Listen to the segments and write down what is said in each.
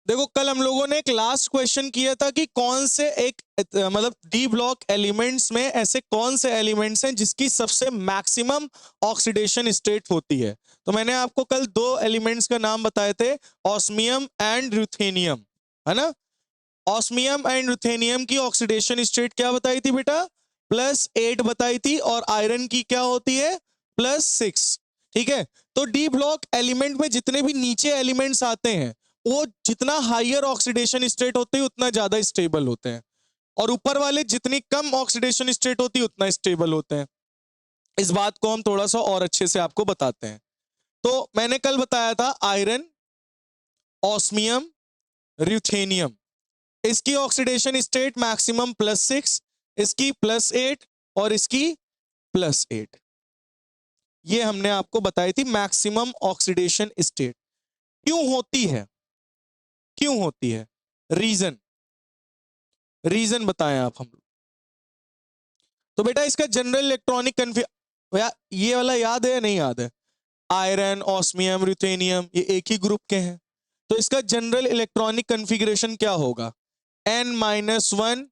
देखो कल हम लोगों ने एक लास्ट क्वेश्चन किया था कि कौन से एक मतलब डी ब्लॉक एलिमेंट्स में ऐसे कौन से एलिमेंट्स हैं जिसकी सबसे मैक्सिमम ऑक्सीडेशन स्टेट होती है। तो मैंने आपको कल दो एलिमेंट्स का नाम बताए थे, ऑस्मियम एंड रुथेनियम, है ना। ऑस्मियम एंड रुथेनियम की ऑक्सीडेशन स्टेट क्या बताई थी बेटा? +8 बताई थी, और आयरन की क्या होती है? +6। ठीक है, तो डी ब्लॉक एलिमेंट में जितने भी नीचे एलिमेंट्स आते हैं वो जितना हायर ऑक्सीडेशन स्टेट होते हैं उतना ज्यादा स्टेबल होते हैं, और ऊपर वाले जितनी कम ऑक्सीडेशन स्टेट होती है उतना स्टेबल होते हैं। इस बात को हम थोड़ा सा और अच्छे से आपको बताते हैं। तो मैंने कल बताया था आयरन, ऑस्मियम, रुथेनियम, इसकी ऑक्सीडेशन स्टेट मैक्सिमम +6, इसकी +8 और इसकी +8। ये हमने आपको बताई थी मैक्सिमम ऑक्सीडेशन स्टेट। क्यों होती है? क्यों होती है? रीजन, रीजन बताएं आप हम। तो बेटा इसका जनरल इलेक्ट्रॉनिक ये वाला याद है या नहीं याद है? आयरन, ऑस्मियम, रुथेनियम ये एक ही ग्रुप के हैं, तो इसका जनरल इलेक्ट्रॉनिक कन्फिग्रेशन क्या होगा? N-1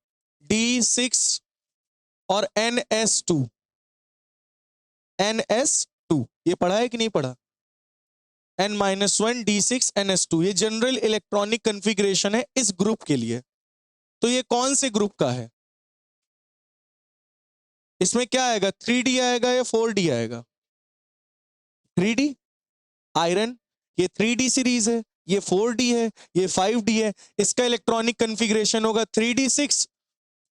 D6 और NS2। NS2 ये पढ़ा है कि नहीं पढ़ा? N-1 D6 NS2 ये जनरल इलेक्ट्रॉनिक कन्फिग्रेशन है इस ग्रुप के लिए। तो ये कौन से ग्रुप का है? इसमें क्या आएगा? 3D आएगा या 4D आएगा? 3D। आयरन ये 3D सीरीज है, ये 4D है, ये 5D है। इसका इलेक्ट्रॉनिक कन्फिग्रेशन होगा 3D6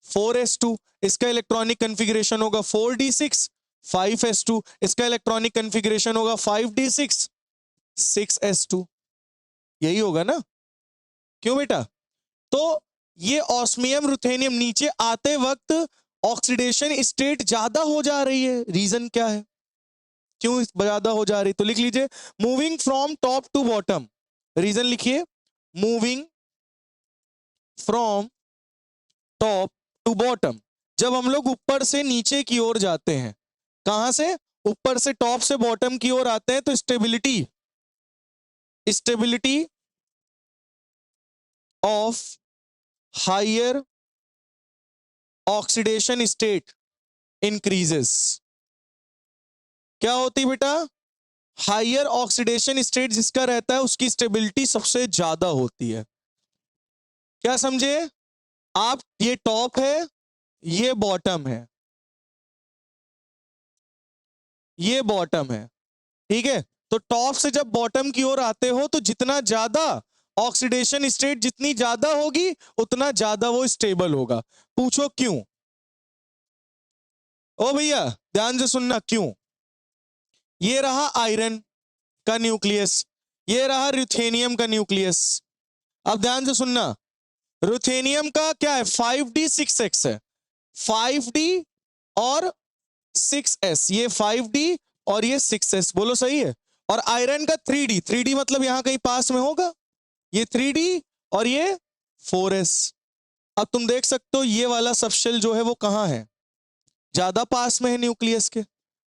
4s2। इसका इलेक्ट्रॉनिक कन्फिग्रेशन होगा 4d6 5s2। इसका इलेक्ट्रॉनिक कन्फिग्रेशन होगा 5d6 6s2। यही होगा ना? क्यों बेटा? तो ये ऑस्मियम रुथेनियम नीचे आते वक्त ऑक्सीडेशन स्टेट ज्यादा हो जा रही है। रीजन क्या है क्यों ज्यादा हो जा रही? तो लिख लीजिए, moving from top to bottom. Reason लिखिए, moving from top to bottom. जब हम लोग ऊपर से नीचे की ओर जाते हैं, कहां से? ऊपर से टॉप से बॉटम की ओर आते हैं, तो stability, stability of higher oxidation state increases. क्या होती बेटा? हायर ऑक्सीडेशन स्टेट जिसका रहता है उसकी स्टेबिलिटी सबसे ज्यादा होती है। क्या समझे आप? ये टॉप है, ये बॉटम है, ये बॉटम है, ठीक है। तो टॉप से जब बॉटम की ओर आते हो तो जितना ज्यादा ऑक्सीडेशन स्टेट जितनी ज्यादा होगी उतना ज्यादा वो स्टेबल होगा। पूछो क्यों? ओ भैया ध्यान से सुनना, क्यों? ये रहा आयरन का न्यूक्लियस, ये रहा रुथेनियम का न्यूक्लियस। अब ध्यान से सुनना, रुथेनियम का क्या है? 5D 6s है, 5D और 6s, ये 5D और ये 6s, बोलो सही है। और आयरन का 3D, 3D मतलब यहां कहीं पास में होगा, ये 3D और ये 4s। अब तुम देख सकते हो ये वाला सबशेल जो है वो कहां है? ज्यादा पास में है न्यूक्लियस के,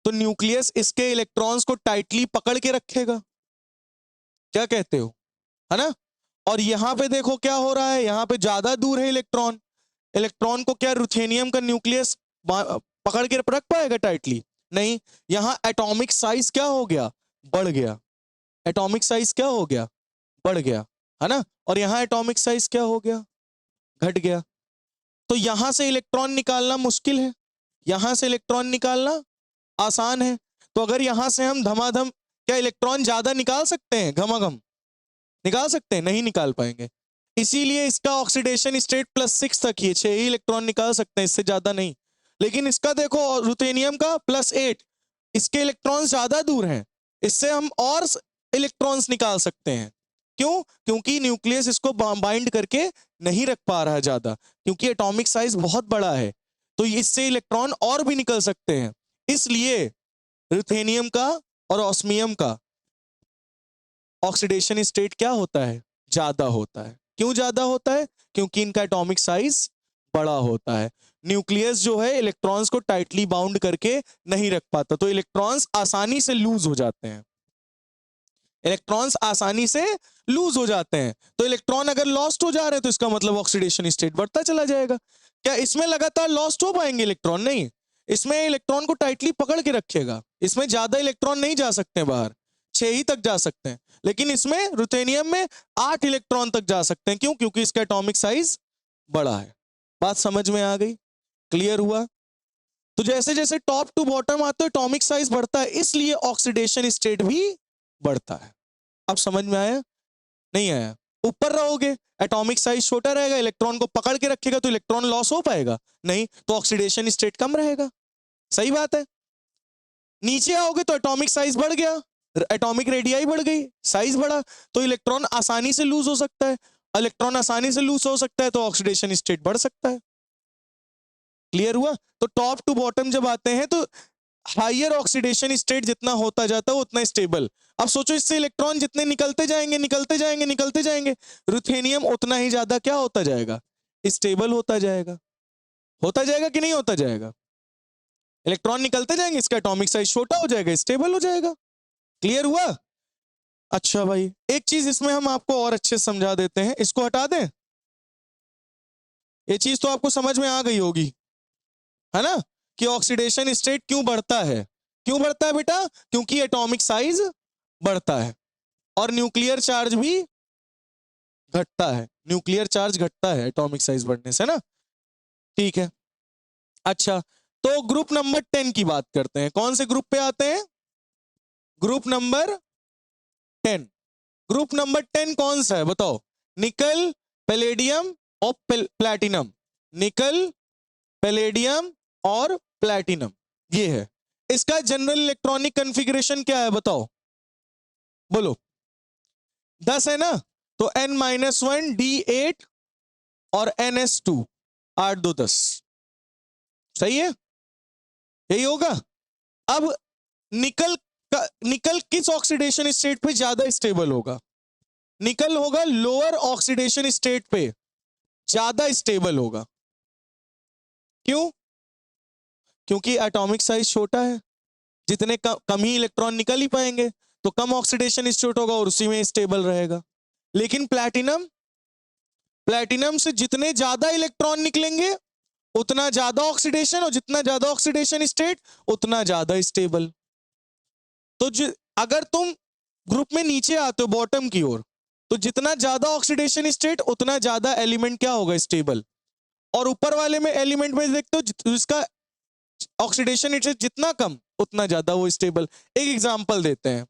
तो न्यूक्लियस इसके इलेक्ट्रॉन्स को टाइटली पकड़ के रखेगा। क्या कहते हो, है ना? और यहां पे देखो क्या हो रहा है, यहां पे ज्यादा दूर है इलेक्ट्रॉन। इलेक्ट्रॉन को क्या रुथेनियम का न्यूक्लियस पकड़ के रख पाएगा टाइटली? नहीं। यहां एटॉमिक साइज क्या हो गया? बढ़ गया। एटॉमिक साइज क्या हो गया? बढ़ गया, है ना। और यहां एटॉमिक साइज क्या हो गया? घट गया। तो यहां से इलेक्ट्रॉन निकालना मुश्किल है, यहां से इलेक्ट्रॉन निकालना आसान है। तो अगर यहां से हम धमाधम, क्या इलेक्ट्रॉन ज्यादा निकाल सकते हैं? घमाघम निकाल सकते हैं? नहीं निकाल पाएंगे। इसीलिए इसका ऑक्सीडेशन स्टेट +6 तक ही, 6 ही इलेक्ट्रॉन निकाल सकते हैं, इससे ज्यादा नहीं। लेकिन इसका देखो रुथेनियम का +8, इसके इलेक्ट्रॉन्स ज्यादा दूर हैं, इससे हम और इलेक्ट्रॉन्स निकाल सकते हैं। क्यों? क्योंकि न्यूक्लियस इसको बाइंड करके नहीं रख पा रहा है ज्यादा, क्योंकि एटॉमिक साइज बहुत बड़ा है, तो इससे इलेक्ट्रॉन और भी निकल सकते हैं। इसलिए रुथेनियम का और ऑस्मियम का ऑक्सीडेशन स्टेट क्या होता है? ज्यादा होता है। क्यों ज्यादा होता है? क्योंकि इनका एटॉमिक साइज बड़ा होता है। न्यूक्लियस जो है इलेक्ट्रॉन्स को टाइटली बाउंड करके नहीं रख पाता, तो इलेक्ट्रॉन्स आसानी से लूज हो जाते हैं। इलेक्ट्रॉन्स आसानी से लूज हो जाते हैं, तो इलेक्ट्रॉन अगर लॉस्ट हो जा रहे हैं तो इसका मतलब ऑक्सीडेशन स्टेट बढ़ता चला जाएगा। क्या इसमें लगातार लॉस्ट हो पाएंगे इलेक्ट्रॉन? नहीं, इसमें इलेक्ट्रॉन को टाइटली पकड़ के रखेगा, इसमें ज्यादा इलेक्ट्रॉन नहीं जा सकते बाहर, 6 ही तक जा सकते हैं। लेकिन इसमें रुथेनियम में 8 इलेक्ट्रॉन तक जा सकते हैं। क्यों? क्योंकि इसका एटॉमिक साइज बड़ा है। बात समझ में आ गई? क्लियर हुआ? तो जैसे जैसे टॉप टू बॉटम आते हैं एटॉमिक साइज बढ़ता है, इसलिए ऑक्सीडेशन स्टेट भी बढ़ता है। अब समझ में आया? नहीं आया? ऊपर रहोगे एटॉमिक साइज छोटा रहेगा, इलेक्ट्रॉन को पकड़ के रखेगा तो इलेक्ट्रॉन लॉस हो पाएगा नहीं, तो ऑक्सीडेशन स्टेट कम रहेगा। सही बात है। नीचे आओगे तो एटॉमिक साइज बढ़ गया, एटॉमिक रेडियाई बढ़ गई, साइज बढ़ा, तो इलेक्ट्रॉन आसानी से लूज हो सकता है। इलेक्ट्रॉन आसानी से लूज हो सकता है तो ऑक्सीडेशन स्टेट बढ़ सकता है। क्लियर हुआ? तो टॉप टू बॉटम जब आते हैं तो हायर ऑक्सीडेशन स्टेट जितना होता जाता है उतना स्टेबल। अब सोचो इससे इलेक्ट्रॉन जितने निकलते जाएंगे निकलते जाएंगे निकलते जाएंगे, रुथेनियम उतना ही ज्यादा क्या होता जाएगा? स्टेबल होता जाएगा। होता जाएगा कि नहीं होता जाएगा? इलेक्ट्रॉन निकलते जाएंगे, इसका एटॉमिक साइज छोटा हो जाएगा, स्टेबल हो जाएगा। क्लियर हुआ? अच्छा भाई, एक चीज इसमें हम आपको और अच्छे से समझा देते हैं, इसको हटा दें। ये चीज तो आपको समझ में आ गई होगी, है ना, कि ऑक्सीडेशन स्टेट क्यों बढ़ता है। क्यों बढ़ता है बेटा? क्योंकि एटॉमिक साइज बढ़ता है और न्यूक्लियर चार्ज भी घटता है। न्यूक्लियर चार्ज घटता है एटॉमिक साइज बढ़ने से ना। ठीक है। अच्छा, तो ग्रुप नंबर 10 की बात करते हैं। कौन से ग्रुप पे आते हैं? Group number 10। ग्रुप नंबर 10 कौन सा है बताओ? निकल, पैलेडियम और प्लैटिनम। निकल, पैलेडियम और प्लैटिनम, ये है। इसका जनरल इलेक्ट्रॉनिक कॉन्फ़िगरेशन क्या है बताओ? बोलो। 10 है ना, तो N-1 D8 और NS2, 8 2 10। सही है? यही होगा। अब निकल किस ऑक्सीडेशन स्टेट पे ज्यादा स्टेबल होगा? निकल होगा लोअर ऑक्सीडेशन स्टेट पे ज्यादा स्टेबल होगा। क्यों? क्योंकि एटॉमिक साइज छोटा है, जितने कम ही इलेक्ट्रॉन निकल ही पाएंगे, तो कम ऑक्सीडेशन स्टेट होगा और उसी में स्टेबल रहेगा। लेकिन प्लैटिनम, प्लैटिनम से जितने ज्यादा इलेक्ट्रॉन निकलेंगे उतना ज्यादा ऑक्सीडेशन, और जितना ज्यादा ऑक्सीडेशन स्टेट उतना ज्यादा स्टेबल। तो अगर तुम ग्रुप में नीचे आते हो बॉटम की ओर, तो जितना ज्यादा ऑक्सीडेशन स्टेट उतना ज्यादा एलिमेंट क्या होगा? स्टेबल। और ऊपर वाले में एलिमेंट में देखते हो जिसका ऑक्सीडेशन स्टेट जितना कम उतना ज्यादा वो स्टेबल। एक एग्जांपल देते हैं,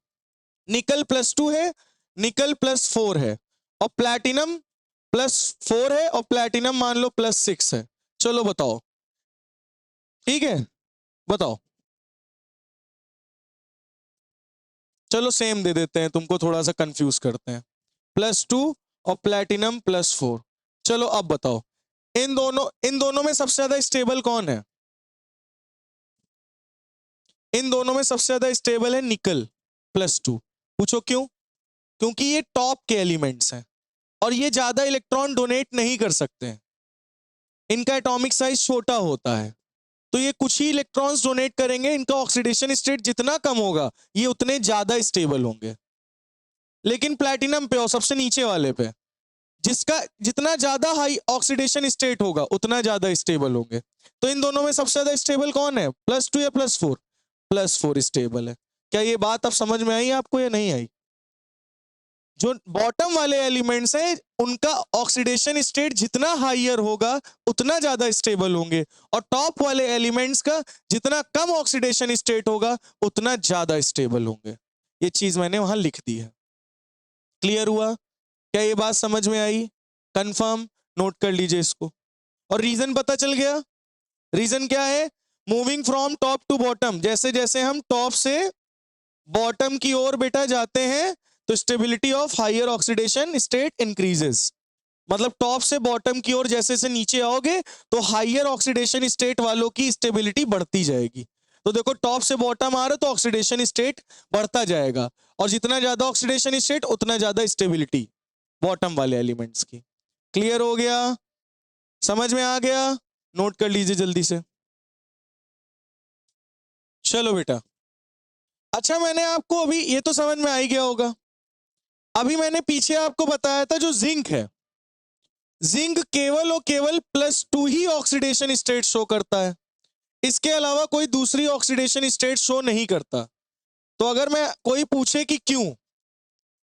निकल +2 है, निकल +4 है, और प्लैटिनम +4 है, और प्लैटिनम मान लो +6 है। चलो बताओ, ठीक है? बताओ। चलो सेम दे देते हैं, तुमको थोड़ा सा कंफ्यूज करते हैं। +2 और प्लैटिनम +4। चलो अब बताओ, इन दोनों में सबसे ज्यादा स्टेबल कौन है? इन दोनों में सबसे ज्यादा स्टेबल है निकल +2। पूछो क्यों? क्योंकि ये टॉप के एलिमेंट्स हैं और ये ज्यादा इलेक्ट्रॉन डोनेट नहीं कर सकते हैं, इनका एटॉमिक साइज छोटा होता है, तो ये कुछ ही इलेक्ट्रॉन्स डोनेट करेंगे। इनका ऑक्सीडेशन स्टेट जितना कम होगा ये उतने ज्यादा स्टेबल होंगे। लेकिन प्लैटिनम पे और सबसे नीचे वाले पे, जिसका जितना ज्यादा हाई ऑक्सीडेशन स्टेट होगा उतना ज्यादा स्टेबल होंगे। तो इन दोनों में सबसे ज्यादा स्टेबल कौन है? +2 या +4? +4 स्टेबल है। क्या ये बात अब समझ में आई आपको या नहीं आई? जो बॉटम वाले एलिमेंट्स हैं उनका ऑक्सीडेशन स्टेट जितना हाईयर होगा उतना ज्यादा स्टेबल होंगे, और टॉप वाले एलिमेंट्स का जितना कम ऑक्सीडेशन स्टेट होगा उतना ज्यादा स्टेबल होंगे। ये चीज मैंने वहां लिख दी है। क्लियर हुआ? क्या ये बात समझ में आई? कंफर्म? नोट कर लीजिए इसको। और रीजन पता चल गया? रीजन क्या है? Moving from top to bottom, जैसे जैसे हम टॉप से बॉटम की ओर बेटा जाते हैं तो stability of higher oxidation state increases. मतलब टॉप से बॉटम की ओर जैसे से नीचे आओगे तो हायर ऑक्सीडेशन स्टेट वालों की स्टेबिलिटी बढ़ती जाएगी। तो देखो टॉप से बॉटम आ रहा है तो ऑक्सीडेशन स्टेट बढ़ता जाएगा, और जितना ज्यादा ऑक्सीडेशन स्टेट उतना ज्यादा स्टेबिलिटी बॉटम वाले एलिमेंट्स की। क्लियर हो गया? समझ में आ गया? नोट कर लीजिए जल्दी से। चलो बेटा, अच्छा मैंने आपको अभी ये तो समझ में आ ही गया होगा। अभी मैंने पीछे आपको बताया था जो जिंक है, जिंक केवल और केवल +2 ही ऑक्सीडेशन स्टेट शो करता है, इसके अलावा कोई दूसरी ऑक्सीडेशन स्टेट शो नहीं करता। तो अगर मैं कोई पूछे कि क्यों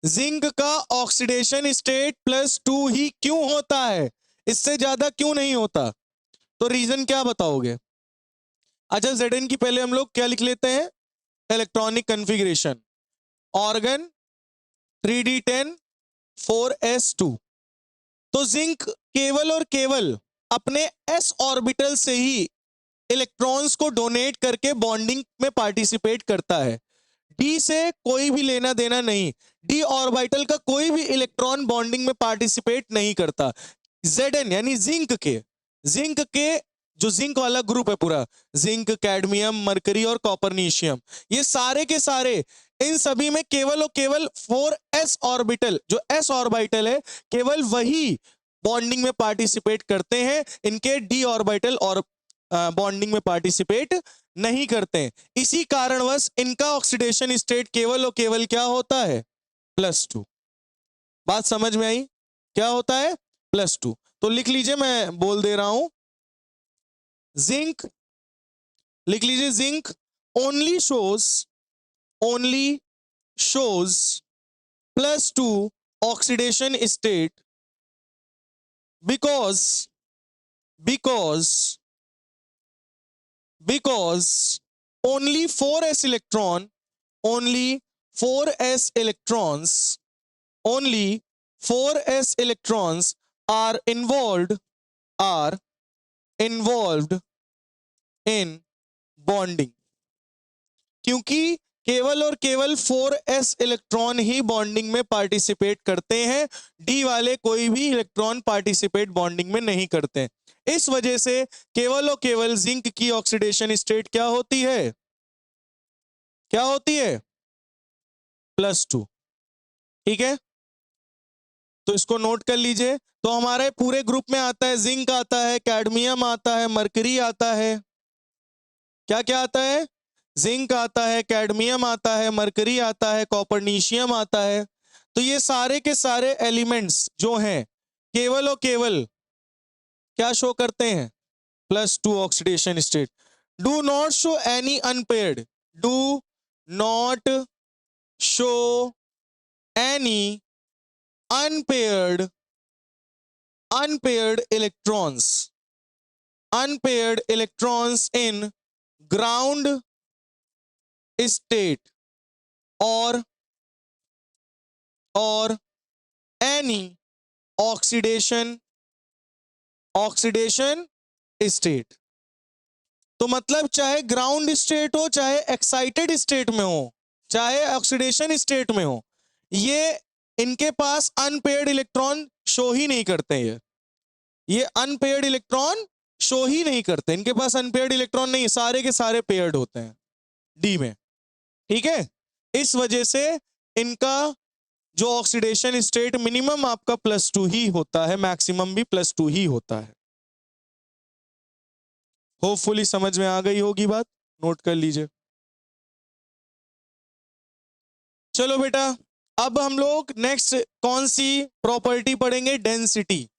जिंक का ऑक्सीडेशन स्टेट +2 ही क्यों होता है, इससे ज्यादा क्यों नहीं होता, तो रीजन क्या बताओगे? अच्छा, Zn की पहले हम लोग क्या लिख लेते हैं, electronic configuration, organ 3d10 4s2। तो जिंक केवल और केवल अपने s ऑर्बिटल से ही इलेक्ट्रॉन्स को डोनेट करके बॉन्डिंग में पार्टिसिपेट करता है, डी से कोई भी लेना देना नहीं, डी ऑर्बिटल का कोई भी इलेक्ट्रॉन बॉन्डिंग में पार्टिसिपेट नहीं करता। Zn यानी जिंक के जो जिंक वाला ग्रुप है पूरा, जिंक, कैडमियम, मरकरी और कॉपरनीशियम, ये सारे के सारे इन सभी में केवल और केवल 4s ऑर्बिटल, जो s ऑर्बिटल है केवल वही बॉन्डिंग में पार्टिसिपेट करते हैं, इनके डी ऑर्बिटल और बॉन्डिंग में पार्टिसिपेट नहीं करते हैं। इसी कारणवश इनका ऑक्सीडेशन स्टेट केवल और केवल क्या होता है, +2। बात समझ में आई? क्या होता है, +2। तो लिख लीजिए, मैं बोल दे रहा हूं, जिंक लिख लीजिए, zinc only shows +2 oxidation state because only 4s electron, only 4s electrons, only 4s electrons are involved in bonding। क्योंकि केवल और केवल 4s इलेक्ट्रॉन ही बॉन्डिंग में पार्टिसिपेट करते हैं, डी वाले कोई भी इलेक्ट्रॉन पार्टिसिपेट बॉन्डिंग में नहीं करते हैं। इस वजह से केवल और केवल जिंक की ऑक्सीडेशन स्टेट क्या होती है, क्या होती है, +2। ठीक है, तो इसको नोट कर लीजिए। तो हमारे पूरे ग्रुप में आता है, जिंक आता है, कैडमियम आता है, मरकरी आता है, क्या क्या आता है, जिंक आता है, कैडमियम आता है, मरकरी आता है, कॉपरनीशियम आता है। तो ये सारे के सारे एलिमेंट्स जो हैं केवल और केवल क्या शो करते हैं, +2 oxidation state. Do not show any unpaired, do not show any unpaired electrons in ground state or any oxidation state. तो मतलब चाहे ग्राउंड स्टेट हो, चाहे एक्साइटेड स्टेट में हो, चाहे ऑक्सीडेशन स्टेट में हो, ये इनके पास अनपेयर्ड इलेक्ट्रॉन शो ही नहीं करते हैं, ये अनपेयर्ड इलेक्ट्रॉन शो ही नहीं करते, इनके पास अनपेयर्ड इलेक्ट्रॉन नहीं, सारे के सारे पेयर्ड होते हैं डी में। ठीक है, इस वजह से इनका जो ऑक्सीडेशन स्टेट मिनिमम आपका +2 ही होता है, मैक्सिमम भी +2 ही होता है। होपफुली समझ में आ गई होगी बात, नोट कर लीजिए। चलो बेटा, अब हम लोग नेक्स्ट कौन सी प्रॉपर्टी पढ़ेंगे, डेंसिटी।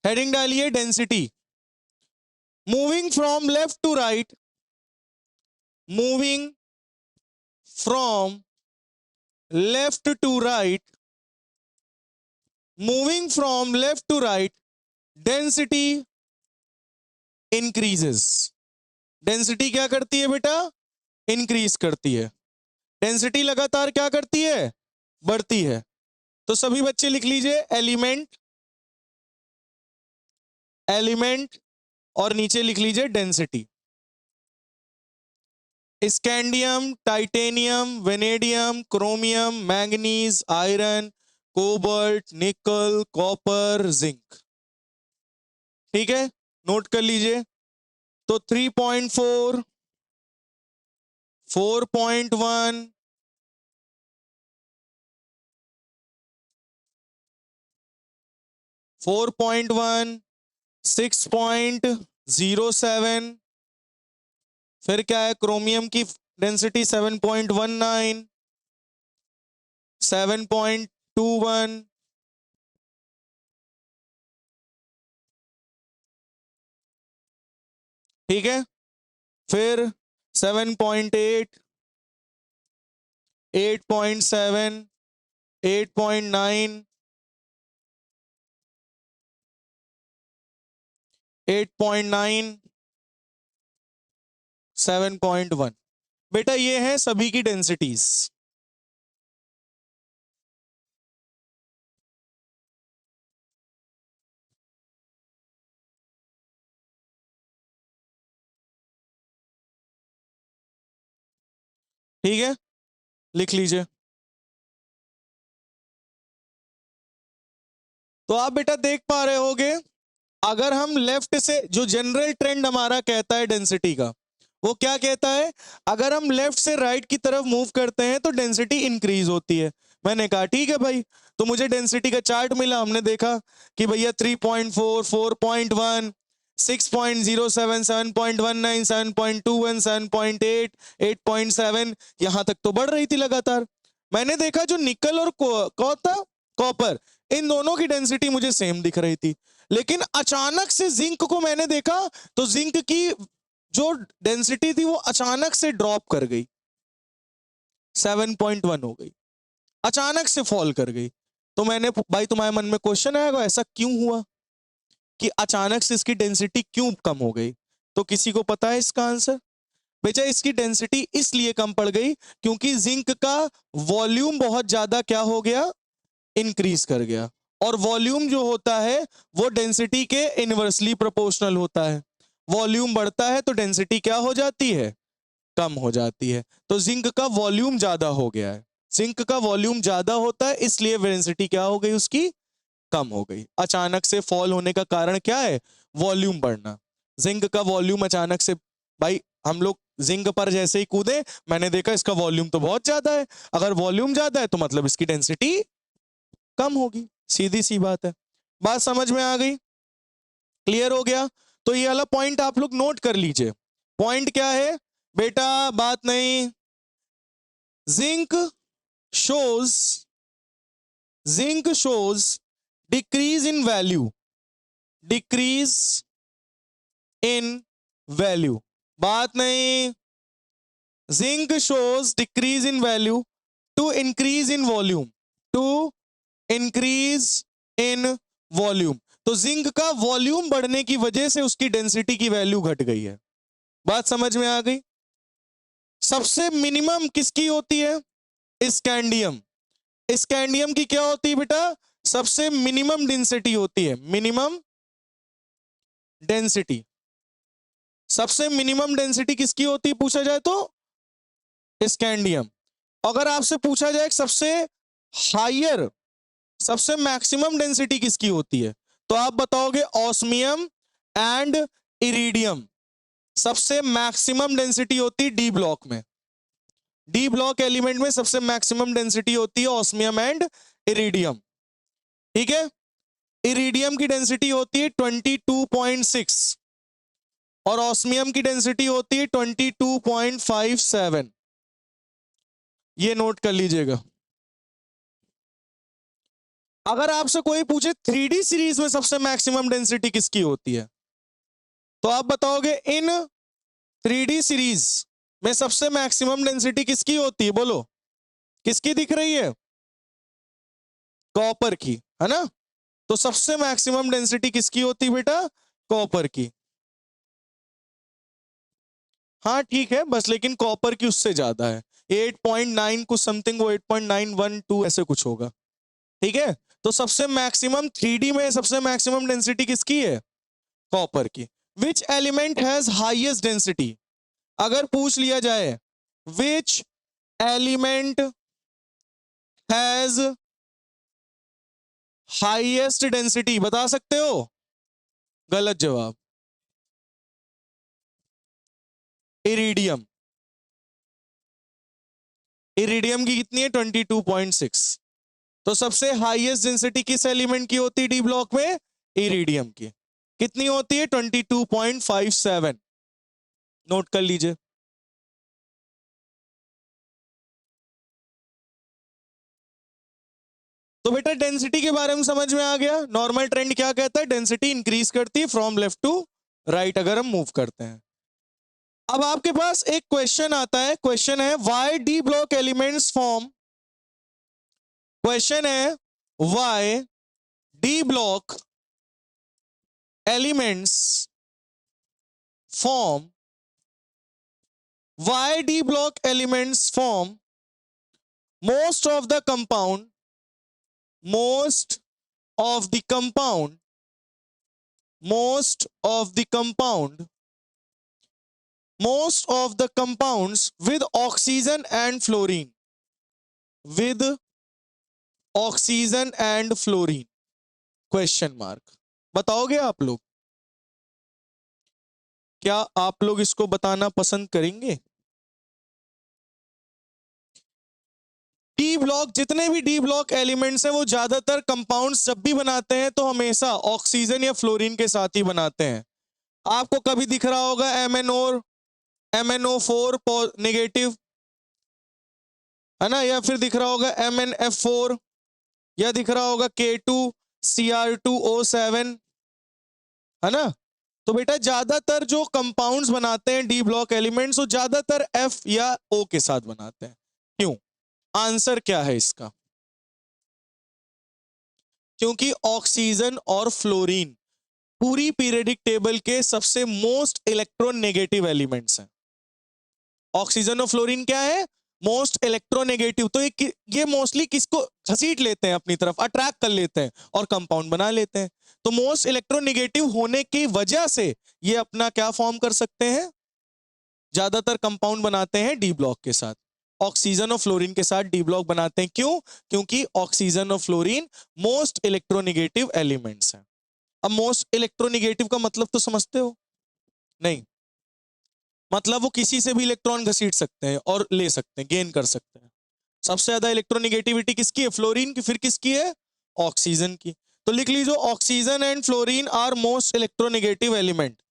हेडिंग डालिए density. Moving from left to right, moving from left to right, moving from left to right, density increases. Density क्या करती है बेटा, इंक्रीज करती है। डेंसिटी लगातार क्या करती है, बढ़ती है। तो सभी बच्चे लिख लीजिए एलिमेंट और नीचे लिख लीजिए density. Scandium, titanium, vanadium, chromium, manganese, iron, cobalt, निकल, कॉपर, जिंक। ठीक है, नोट कर लीजिए। तो 3.4, 4.1, 4.1, 6.07, फिर क्या है, क्रोमियम की डेंसिटी 7.19, 7.21, ठीक है, फिर 7.8, 8.7, 8.9, 8.9, 7.1। बेटा ये है सभी की डेंसिटीज। ठीक है, लिख लीजिए। तो आप बेटा देख पा रहे होगे, अगर हम लेफ्ट से, जो जनरल ट्रेंड हमारा कहता है डेंसिटी का, वो क्या कहता है, अगर हम लेफ्ट से राइट की तरफ मूव करते हैं तो डेंसिटी इंक्रीज होती है। मैंने कहा ठीक है भाई, तो मुझे डेंसिटी का चार्ट मिला, हमने देखा कि भैया 3.4, 4.1, 6.07, 7.19, 7.21, 7.8, 8.7, यहां तक तो बढ़ रही थी लगातार। मैंने देखा जो निकल और कॉपर, इन दोनों की डेंसिटी मुझे सेम दिख रही थी, लेकिन अचानक से जिंक को मैंने देखा तो जिंक की जो डेंसिटी थी वो अचानक से ड्रॉप कर गई, 7.1 हो गई, अचानक से फॉल कर गई। तो मैंने, भाई तुम्हारे मन में क्वेश्चन आएगा ऐसा क्यों हुआ कि अचानक से इसकी डेंसिटी क्यों कम हो गई? तो किसी को पता है इसका आंसर? बेटा इसकी डेंसिटी इसलिए कम पड़ गई क्योंकि जिंक का वॉल्यूम बहुत ज्यादा क्या हो गया, इंक्रीज कर गया। और वॉल्यूम जो होता है वो डेंसिटी के इनवर्सली प्रोपोर्शनल होता है। वॉल्यूम बढ़ता है तो डेंसिटी क्या हो जाती है, कम हो जाती है। तो जिंक का वॉल्यूम ज्यादा हो गया है, जिंक का वॉल्यूम ज्यादा होता है इसलिए डेंसिटी क्या हो गई उसकी, कम हो गई। अचानक से फॉल होने का कारण क्या है, वॉल्यूम बढ़ना। जिंक का वॉल्यूम अचानक से, भाई हम लोग जिंक पर जैसे ही कूदे, मैंने देखा इसका वॉल्यूम तो बहुत ज्यादा है, अगर वॉल्यूम ज्यादा है तो मतलब इसकी डेंसिटी कम होगी, सीधी सी बात है। बात समझ में आ गई, क्लियर हो गया? तो ये वाला पॉइंट आप लोग नोट कर लीजिए। पॉइंट क्या है बेटा, बात नहीं, zinc shows, zinc shows decrease in value, decrease in value, बात नहीं, zinc shows decrease in value to increase in volume, to increase in volume. तो जिंक का वॉल्यूम बढ़ने की वजह से उसकी डेंसिटी की वैल्यू घट गई है। बात समझ में आ गई? सबसे मिनिमम किसकी होती है, स्कैंडियम। स्कैंडियम की क्या होती है बेटा, सबसे मिनिमम डेंसिटी होती है, मिनिमम डेंसिटी। सबसे मिनिमम डेंसिटी किसकी होती है पूछा जाए तो स्कैंडियम। अगर आपसे पूछा जाए सबसे हायर, सबसे मैक्सिमम डेंसिटी किसकी होती है, तो आप बताओगे ऑस्मियम एंड इरिडियम। सबसे मैक्सिमम डेंसिटी होती है डी ब्लॉक में, डी ब्लॉक एलिमेंट में सबसे मैक्सिमम डेंसिटी होती है ऑस्मियम एंड इरिडियम। ठीक है, इरिडियम की डेंसिटी होती है 22.6 और ऑस्मियम की डेंसिटी होती है 22.57। ये नोट कर लीजिएगा। अगर आपसे कोई पूछे 3D सीरीज में सबसे मैक्सिमम डेंसिटी किसकी होती है, तो आप बताओगे इन 3D सीरीज में सबसे मैक्सिमम डेंसिटी किसकी होती है, बोलो किसकी दिख रही है, कॉपर की, है ना? तो सबसे मैक्सिमम डेंसिटी किसकी होती है बेटा, कॉपर की। हाँ ठीक है, बस लेकिन कॉपर की उससे ज्यादा है, 8.9 कुछ समथिंग, वो 8.912 ऐसे कुछ होगा। ठीक है, तो सबसे मैक्सिमम 3D में सबसे मैक्सिमम डेंसिटी किसकी है, कॉपर की। Which element has highest density, अगर पूछ लिया जाए which element has highest density, बता सकते हो? गलत जवाब, इरिडियम। इरिडियम की कितनी है, 22.6। तो सबसे हाईएस्ट डेंसिटी किस एलिमेंट की होती है डी ब्लॉक में, इरिडियम की। कितनी होती है, 22.57। नोट कर लीजिए। तो बेटा डेंसिटी के बारे में समझ में आ गया। नॉर्मल ट्रेंड क्या कहता है, डेंसिटी इंक्रीज करती है फ्रॉम लेफ्ट टू राइट अगर हम मूव करते हैं। अब आपके पास एक क्वेश्चन आता है, क्वेश्चन है why D block elements form, question है why D block elements form, why d block elements form most of the compound, most of the compound, most of the compound, most of the compounds with oxygen and fluorine, with oxygen and fluorine, question mark। बताओगे आप लोग, क्या आप लोग इसको बताना पसंद करेंगे? डी ब्लॉक, जितने भी डी ब्लॉक एलिमेंट्स हैं वो ज्यादातर कंपाउंड्स जब भी बनाते हैं तो हमेशा ऑक्सीजन या फ्लोरीन के साथ ही बनाते हैं। आपको कभी दिख रहा होगा MnO4 नेगेटिव, है ना, या फिर दिख रहा होगा MnF4, या दिख रहा होगा K2Cr2O7, है ना। तो बेटा ज्यादातर जो कंपाउंड्स बनाते हैं डी ब्लॉक एलिमेंट्स वो ज्यादातर F या O के साथ बनाते हैं। क्यों? आंसर क्या है इसका? क्योंकि ऑक्सीजन और फ्लोरीन पूरी पीरियडिक टेबल के सबसे मोस्ट इलेक्ट्रोनेगेटिव एलिमेंट्स हैं। ऑक्सीजन और फ्लोरीन क्या है? Most electronegative. तो ये मोस्टली किसको घसीट लेते हैं अपनी तरफ, अट्रैक्ट कर लेते हैं और कंपाउंड बना लेते हैं। तो मोस्ट इलेक्ट्रोनेगेटिव होने की वजह से ये अपना क्या फॉर्म कर सकते हैं, ज्यादातर कंपाउंड बनाते हैं डी ब्लॉक के साथ, ऑक्सीजन और फ्लोरीन के साथ डी ब्लॉक बनाते हैं। क्यों? क्योंकि ऑक्सीजन और फ्लोरीन मोस्ट इलेक्ट्रोनेगेटिव एलिमेंट्स हैं। अब मोस्ट इलेक्ट्रोनेगेटिव का मतलब तो समझते हो? नहीं, मतलब वो किसी से भी इलेक्ट्रॉन घसीट सकते हैं और ले सकते हैं, गेन कर सकते हैं। सबसे ज्यादा इलेक्ट्रोनेगेटिविटी किसकी है? फ्लोरीन की। फिर किसकी है? ऑक्सीजन की। तो लिख लीजिए oxygen and fluorine are most electronegative element.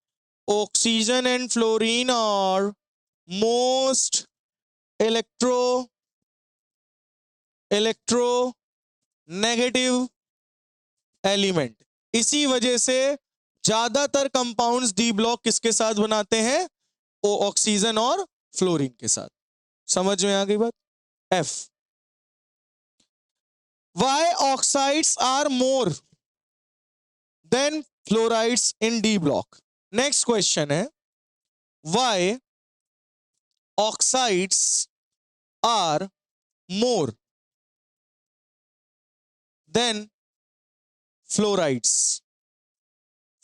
Oxygen and fluorine are most electronegative element. इसी वजह से ज्यादातर कंपाउंड्स डी ब्लॉक किसके साथ बनाते हैं? ऑक्सीजन और फ्लोरीन के साथ। समझ में आ गई बात? F। Why oxides are more than fluorides in D block? Next question है why oxides are more than fluorides?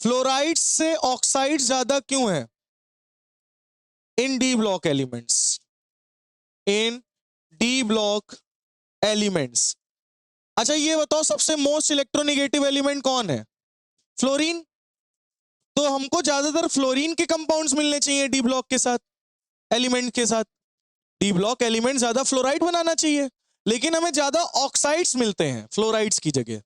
Fluorides से ऑक्साइड ज्यादा क्यों है इन डी ब्लॉक एलिमेंट्स? इन डी ब्लॉक एलिमेंट्स। अच्छा ये बताओ सबसे मोस्ट इलेक्ट्रोनेगेटिव एलिमेंट कौन है? फ्लोरीन। तो हमको ज्यादातर फ्लोरीन के कंपाउंड्स मिलने चाहिए डी ब्लॉक के साथ, एलिमेंट के साथ। डी ब्लॉक एलिमेंट ज्यादा फ्लोराइड बनाना चाहिए, लेकिन हमें ज्यादा ऑक्साइड्स मिलते हैं फ्लोराइड्स की जगह।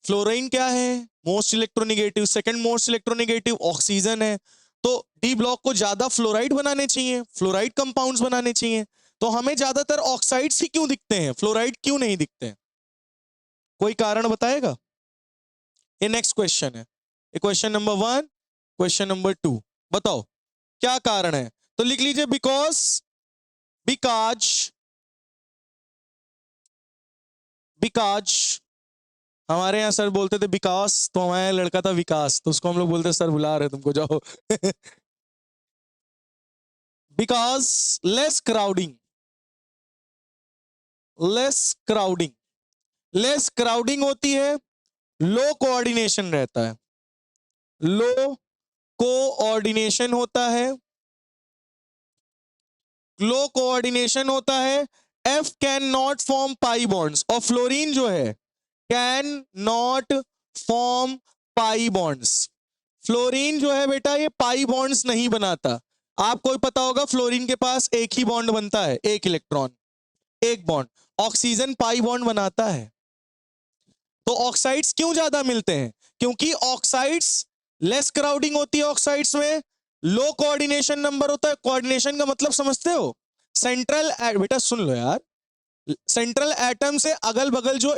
फ्लोरीन क्या है? Most electronegative. Second most electronegative oxygen है। तो डी ब्लॉक को ज्यादा फ्लोराइड बनाने चाहिए, फ्लोराइड कंपाउंड्स बनाने चाहिए। तो हमें ज्यादातर ऑक्साइड्स ही क्यों दिखते हैं, फ्लोराइड क्यों नहीं दिखते हैं? कोई कारण बताएगा? ये नेक्स्ट क्वेश्चन है, ये क्वेश्चन नंबर 1, क्वेश्चन नंबर 2। बताओ क्या कारण है? तो लिख लीजिए बिकॉज हमारे यहाँ सर बोलते थे विकास, तो हमारे यहाँ लड़का था विकास, तो उसको हम लोग बोलते सर बुला रहे तुमको, जाओ। बिकॉज लेस क्राउडिंग होती है, लो कोऑर्डिनेशन रहता है, लो कोऑर्डिनेशन होता है। F can not form pi bonds, और फ्लोरीन जो है can not form pi bonds. Fluorine जो है बेटा ये पाई बॉन्ड्स नहीं बनाता। आपको पता होगा फ्लोरीन के पास एक ही बॉन्ड बनता है, एक इलेक्ट्रॉन, एक बॉन्ड। ऑक्सीजन पाई बॉन्ड बनाता है। तो ऑक्साइड्स क्यों ज्यादा मिलते हैं? क्योंकि ऑक्साइड्स लेस क्राउडिंग होती है, ऑक्साइड्स में लो कोऑर्डिनेशन नंबर होता है। कोऑर्डिनेशन का मतलब समझते हो? सेंट्रल, बेटा सुन लो यार, सेंट्रल एटम से अगल बगल जो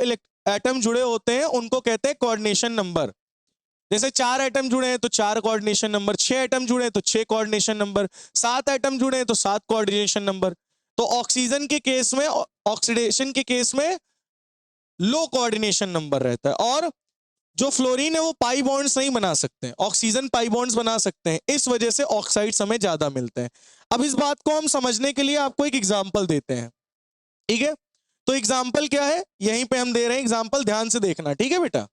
एटम जुड़े होते हैं उनको कहते हैं कोऑर्डिनेशन नंबर। जैसे 4 एटम जुड़े हैं तो 4 कोऑर्डिनेशन नंबर, 6 एटम जुड़े हैं तो 6 कोऑर्डिनेशन नंबर, 7 एटम जुड़े हैं तो 7 कोऑर्डिनेशन नंबर। तो ऑक्सीजन के केस में, ऑक्सीडेशन के केस में लो कोऑर्डिनेशन नंबर रहता है, और जो फ्लोरीन है वो पाई बॉन्ड्स नहीं बना सकते हैं, ऑक्सीजन पाई बॉन्ड्स बना सकते हैं, इस वजह से ऑक्साइड्स हमें ज्यादा मिलते हैं। अब इस बात को हम समझने के लिए आपको एक एग्जांपल देते हैं, ठीक है? तो एग्जांपल क्या है, यहीं पे हम दे रहे हैं एग्जांपल, ध्यान से देखना, ठीक है बेटा?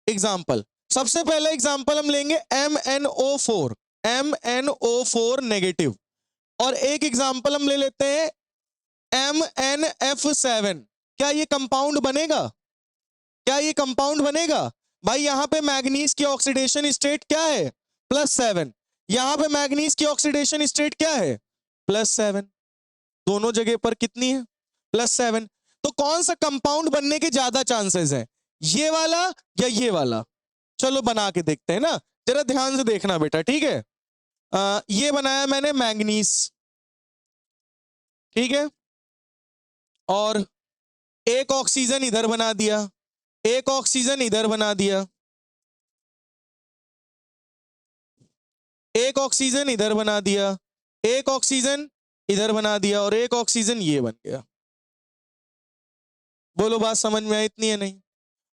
एग्जांपल, सबसे पहला एग्जांपल हम लेंगे MnO4, MnO4 नेगेटिव, और एक एग्जांपल हम ले लेते हैं MnF7। क्या ये कंपाउंड बनेगा? क्या ये कंपाउंड बनेगा? भाई यहां पे मैग्नीज की ऑक्सीडेशन स्टेट क्या है? +7। यहां पे मैग्नीज की ऑक्सीडेशन स्टेट क्या है? +7। दोनों जगह पर कितनी है? +7। तो कौन सा कंपाउंड बनने के ज्यादा चांसेस हैं, ये वाला या ये वाला? चलो बना के देखते हैं ना, जरा ध्यान से देखना बेटा, ठीक है? ये बनाया मैंने मैंगनीज, ठीक है, और एक ऑक्सीजन इधर बना दिया, एक ऑक्सीजन इधर बना दिया, एक ऑक्सीजन इधर बना दिया, एक ऑक्सीजन इधर बना दिया, और एक ऑक्सीजन ये बन गया। बोलो बात समझ में आई इतनी है नहीं?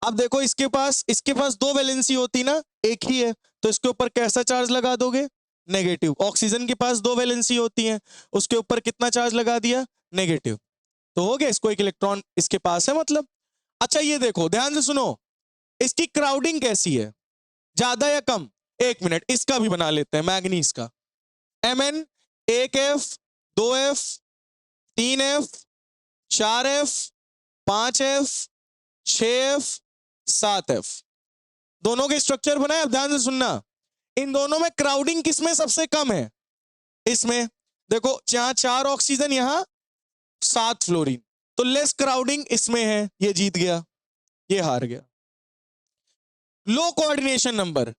अब देखो इसके पास 2 वैलेंसी होती ना, एक ही है, तो इसके ऊपर कैसा चार्ज लगा दोगे? नेगेटिव। ऑक्सीजन के पास 2 वैलेंसी होती है, उसके ऊपर कितना चार्ज लगा दिया? नेगेटिव। तो हो गया, इसको एक इलेक्ट्रॉन इसके पास है मतलब। अच्छा ये देखो, ध्यान से सुनो, इसकी क्राउडिंग कैसी है, ज्यादा या कम? एक मिनट, इसका भी बना लेते हैं, मैग्नीज का। Mn 1F 2F 3F 4F 5F 6F 7F, दोनों के स्ट्रक्चर बनाए। अब ध्यान से सुनना, इन दोनों में क्राउडिंग किसमें सबसे कम है? इसमें। देखो जहां 4 ऑक्सीजन, यहां 7 फ्लोरीन, तो लेस क्राउडिंग इसमें है, ये जीत गया, ये हार गया। लो कोऑर्डिनेशन नंबर,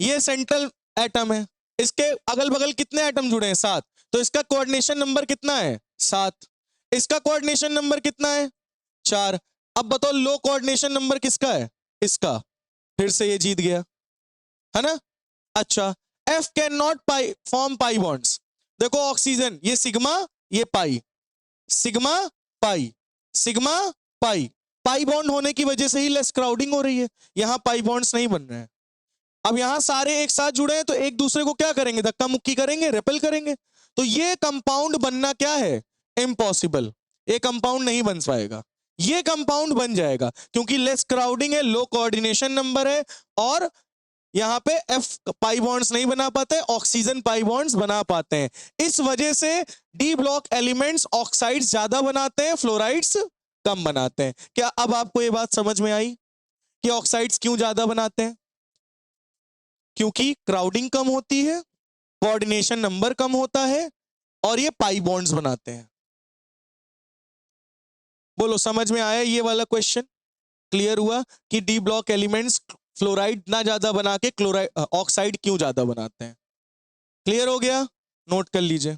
ये सेंट्रल एटम है, इसके अगल बगल कितने एटम जुड़े हैं? 7, तो इसका कोऑर्डिनेशन नंबर कितना है? 7। इसका कोऑर्डिनेशन नंबर कितना है? 4। अब बताओ लो कोऑर्डिनेशन नंबर किसका है? इसका। फिर से ये जीत गया, है ना? अच्छा, F can not pi form pi bonds. देखो ऑक्सीजन, ये सिग्मा, ये pi, sigma pi, sigma pi, pi bond होने की वजह से ही लेस क्राउडिंग हो रही है, यहां पाई बॉन्ड्स नहीं बन रहे हैं। अब यहां सारे एक साथ जुड़े हैं तो एक दूसरे को क्या करेंगे? धक्का मुक्की करेंगे, रेपेल करेंगे, तो ये कंपाउंड बनना क्या है? इम्पॉसिबल। ये कंपाउंड नहीं बन पाएगा, ये कंपाउंड बन जाएगा क्योंकि लेस क्राउडिंग है, लो कोऑर्डिनेशन नंबर है, और यहां पे F पाई बॉन्ड्स नहीं बना पाते, ऑक्सीजन पाई बॉन्ड्स बना पाते हैं। इस वजह से डी ब्लॉक एलिमेंट्स ऑक्साइड्स ज्यादा बनाते हैं, फ्लोराइड्स कम बनाते हैं। क्या अब आपको ये बात समझ में आई कि ऑक्साइड्स क्यों ज्यादा बनाते हैं? क्योंकि क्राउडिंग कम होती है, कोऑर्डिनेशन नंबर कम होता है, और ये पाई बॉन्ड्स बनाते हैं। बोलो समझ में आया ये वाला क्वेश्चन? क्लियर हुआ कि डी ब्लॉक एलिमेंट्स फ्लोराइड ना ज्यादा बना के क्लोराइड ऑक्साइड क्यों ज्यादा बनाते हैं? क्लियर हो गया? नोट कर लीजिए।